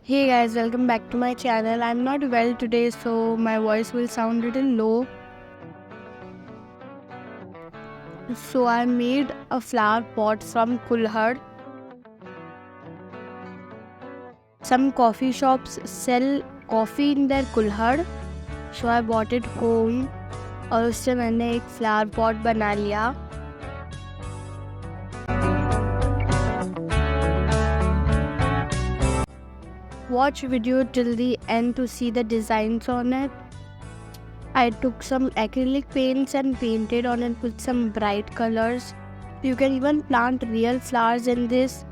Hey guys, welcome back to my channel. I'm not well today, so my voice will sound a little low. So I made a flower pot from kulhad. Some coffee shops sell coffee in their kulhad, so I bought it home और उससे मैंने एक flower pot बना लिया. Watch video till the end to see the designs on it. I took some acrylic paints and painted on it with some bright colors. You can even plant real flowers in this.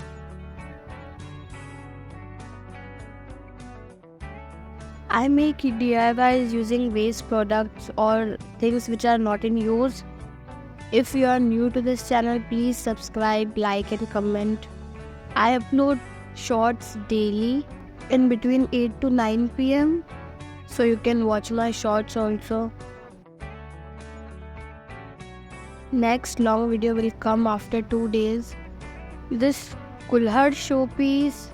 I make DIYs using waste products or things which are not in use. If you are new to this channel, please subscribe, like and comment. I upload shorts daily in between 8 to 9 p.m. so you can watch my shorts also. Next long video will come after 2 days. This kulhad showpiece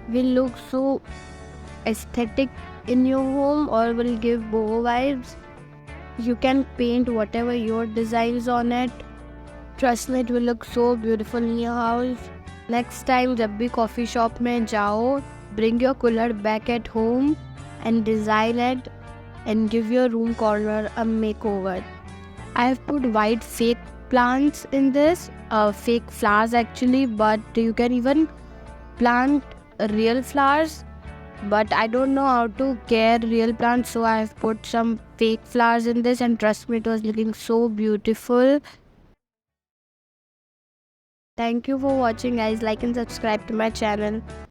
will look so aesthetic in your home or will give boho vibes. You can paint whatever your designs on it. Trust me, it will look so beautiful in your house. Next time जब भी coffee shop में जाओ, bring your kulhad back at home and design it and give your room corner a makeover. I have put white fake plants in this, fake flowers actually, but you can even plant real flowers. But I don't know how to care real plants, so I have put some fake flowers in this and trust me, it was looking so beautiful. Thank you for watching guys. Like and subscribe to my channel.